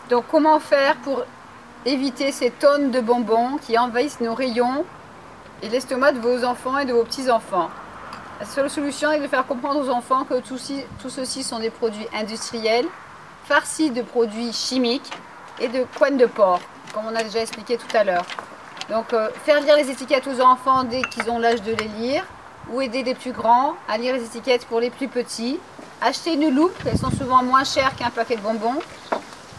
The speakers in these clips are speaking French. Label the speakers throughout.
Speaker 1: Donc comment faire pour éviter ces tonnes de bonbons qui envahissent nos rayons et l'estomac de vos enfants et de vos petits-enfants? La seule solution est de faire comprendre aux enfants que tout ceci sont des produits industriels, farcis de produits chimiques et de couenne de porc, comme on a déjà expliqué tout à l'heure. Donc faire lire les étiquettes aux enfants dès qu'ils ont l'âge de les lire, ou aider les plus grands à lire les étiquettes pour les plus petits. Acheter une loupe, elles sont souvent moins chères qu'un paquet de bonbons.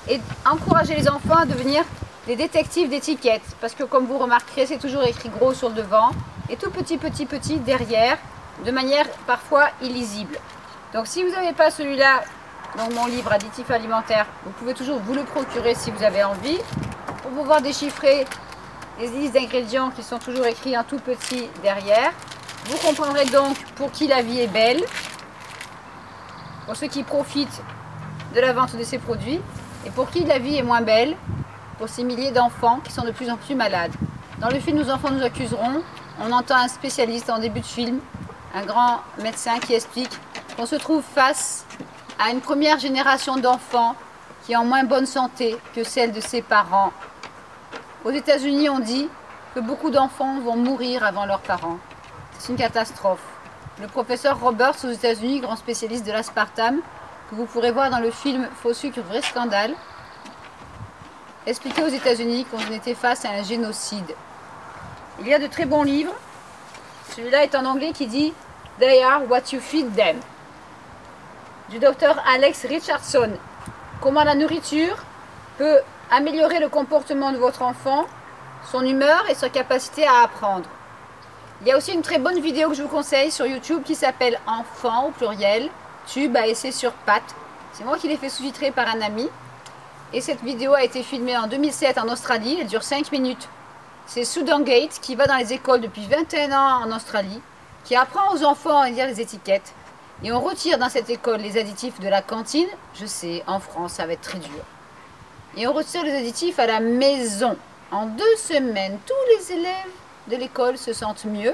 Speaker 1: Et encourager les enfants à devenir des détectives d'étiquettes. Parce que comme vous remarquerez, c'est toujours écrit gros sur le devant et tout petit derrière, de manière parfois illisible. Donc si vous n'avez pas celui-là, donc mon livre Additifs alimentaires, vous pouvez toujours vous le procurer si vous avez envie. Pour pouvoir déchiffrer les listes d'ingrédients qui sont toujours écrits en tout petit derrière. Vous comprendrez donc pour qui la vie est belle, pour ceux qui profitent de la vente de ces produits, et pour qui la vie est moins belle, pour ces milliers d'enfants qui sont de plus en plus malades. Dans le film Nos enfants nous accuseront, on entend un spécialiste en début de film, un grand médecin qui explique qu'on se trouve face à une première génération d'enfants qui est en moins bonne santé que celle de ses parents. Aux États-Unis, on dit que beaucoup d'enfants vont mourir avant leurs parents. C'est une catastrophe. Le professeur Roberts aux États-Unis, grand spécialiste de l'aspartame, que vous pourrez voir dans le film Faux sucre, vrai scandale, expliquait aux États-Unis qu'on était face à un génocide. Il y a de très bons livres. Celui-là est en anglais qui dit « They are what you feed them » du docteur Alex Richardson. Comment la nourriture peut améliorer le comportement de votre enfant, son humeur et sa capacité à apprendre. Il y a aussi une très bonne vidéo que je vous conseille sur YouTube qui s'appelle « Enfant » au pluriel, tube à essai sur pattes. C'est moi qui l'ai fait sous-titrer par un ami. Et cette vidéo a été filmée en 2007 en Australie, elle dure 5 minutes. C'est Sudan Gate qui va dans les écoles depuis 21 ans en Australie, qui apprend aux enfants à lire les étiquettes. Et on retire dans cette école les additifs de la cantine. Je sais, en France, ça va être très dur. Et on retire les additifs à la maison. En 2 semaines, tous les élèves de l'école se sentent mieux.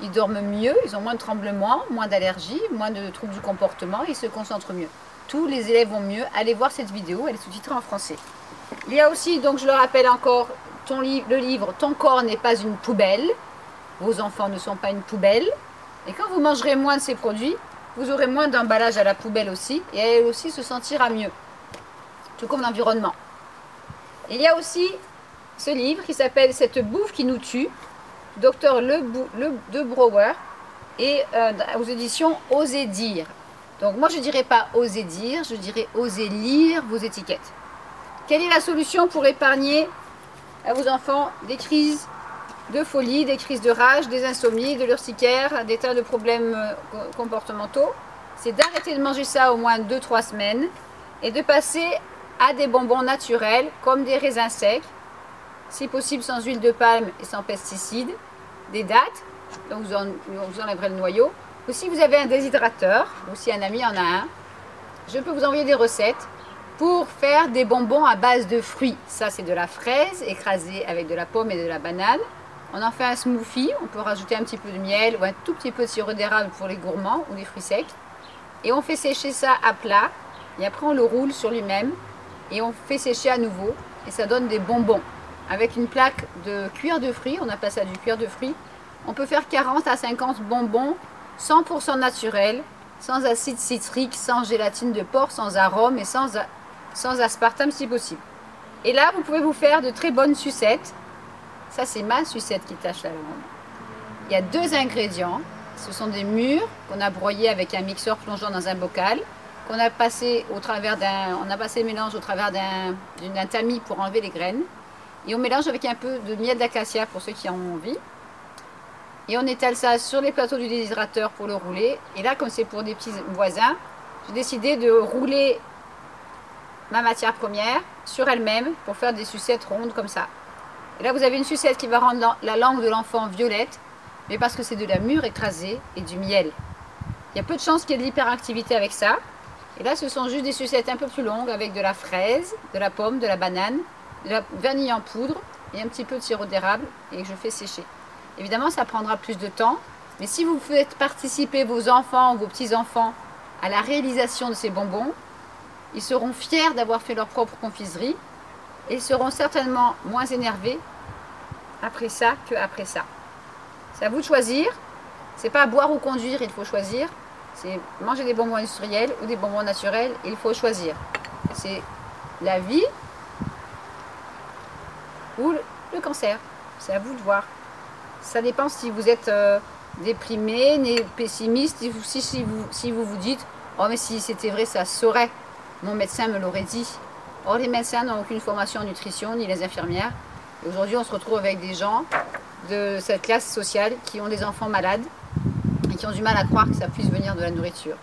Speaker 1: Ils dorment mieux, ils ont moins de tremblements, moins d'allergies, moins de troubles du comportement, ils se concentrent mieux. Tous les élèves vont mieux. Allez voir cette vidéo, elle est sous-titrée en français. Il y a aussi, donc je le rappelle encore, le livre « Ton corps n'est pas une poubelle ». Vos enfants ne sont pas une poubelle. Et quand vous mangerez moins de ces produits, vous aurez moins d'emballage à la poubelle aussi, et elle aussi se sentira mieux. Tout comme l'environnement. Il y a aussi ce livre qui s'appelle « Cette bouffe qui nous tue », Dr de Brouwer, et aux éditions Osez dire. Donc moi je ne dirais pas oser dire, je dirais oser lire vos étiquettes. Quelle est la solution pour épargner à vos enfants des crises de folie, des crises de rage, des insomnies, de l'urticaire, des tas de problèmes comportementaux? C'est d'arrêter de manger ça au moins 2-3 semaines et de passer à des bonbons naturels comme des raisins secs, si possible sans huile de palme et sans pesticides, des dattes, donc vous enlèverez le noyau. Ou si vous avez un déshydrateur, ou si un ami en a un, je peux vous envoyer des recettes pour faire des bonbons à base de fruits. Ça, c'est de la fraise écrasée avec de la pomme et de la banane. On en fait un smoothie, on peut rajouter un petit peu de miel ou un tout petit peu de sirop d'érable pour les gourmands ou des fruits secs. Et on fait sécher ça à plat, et après on le roule sur lui-même, et on fait sécher à nouveau, et ça donne des bonbons. Avec une plaque de cuir de fruits, on appelle ça du cuir de fruits, on peut faire 40 à 50 bonbons 100% naturels, sans acide citrique, sans gélatine de porc, sans arôme et sans aspartame si possible. Et là, vous pouvez vous faire de très bonnes sucettes. Ça, c'est ma sucette qui tâche la langue. Il y a 2 ingrédients. Ce sont des mûres qu'on a broyées avec un mixeur plongeant dans un bocal, qu'on a passé au travers le mélange au travers d'un tamis pour enlever les graines. Et on mélange avec un peu de miel d'acacia pour ceux qui en ont envie. Et on étale ça sur les plateaux du déshydrateur pour le rouler. Et là, comme c'est pour des petits voisins, j'ai décidé de rouler ma matière première sur elle-même pour faire des sucettes rondes comme ça. Et là, vous avez une sucette qui va rendre la langue de l'enfant violette, mais parce que c'est de la mûre écrasée et du miel. Il y a peu de chances qu'il y ait de l'hyperactivité avec ça. Et là, ce sont juste des sucettes un peu plus longues avec de la fraise, de la pomme, de la banane, de la vanille en poudre et un petit peu de sirop d'érable et que je fais sécher. Évidemment, ça prendra plus de temps, mais si vous faites participer vos enfants ou vos petits-enfants à la réalisation de ces bonbons, ils seront fiers d'avoir fait leur propre confiserie et ils seront certainement moins énervés après ça qu'après ça. C'est à vous de choisir. C'est pas boire ou conduire, il faut choisir. C'est manger des bonbons industriels ou des bonbons naturels, il faut choisir. C'est la vie ou le cancer. C'est à vous de voir. Ça dépend si vous êtes déprimé, pessimiste, si vous vous dites « Oh mais si c'était vrai, ça se saurait. Mon médecin me l'aurait dit. » Or les médecins n'ont aucune formation en nutrition, ni les infirmières. Et aujourd'hui on se retrouve avec des gens de cette classe sociale qui ont des enfants malades et qui ont du mal à croire que ça puisse venir de la nourriture.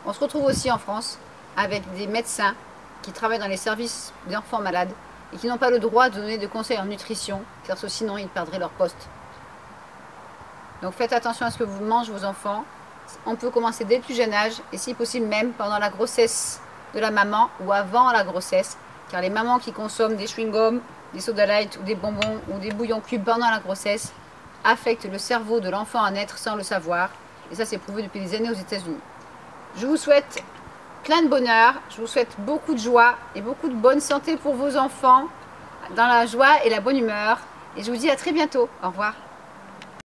Speaker 1: On se retrouve aussi en France avec des médecins qui travaillent dans les services d'enfants malades et qui n'ont pas le droit de donner de conseils en nutrition, car sinon ils perdraient leur poste. Donc faites attention à ce que vous mangent vos enfants. On peut commencer dès le plus jeune âge et si possible même pendant la grossesse de la maman ou avant la grossesse, car les mamans qui consomment des chewing-gums, des soda light ou des bonbons ou des bouillons cubes pendant la grossesse affectent le cerveau de l'enfant à naître sans le savoir. Et ça c'est prouvé depuis des années aux États-Unis. Je vous souhaite plein de bonheur, je vous souhaite beaucoup de joie et beaucoup de bonne santé pour vos enfants, dans la joie et la bonne humeur. Et je vous dis à très bientôt. Au revoir.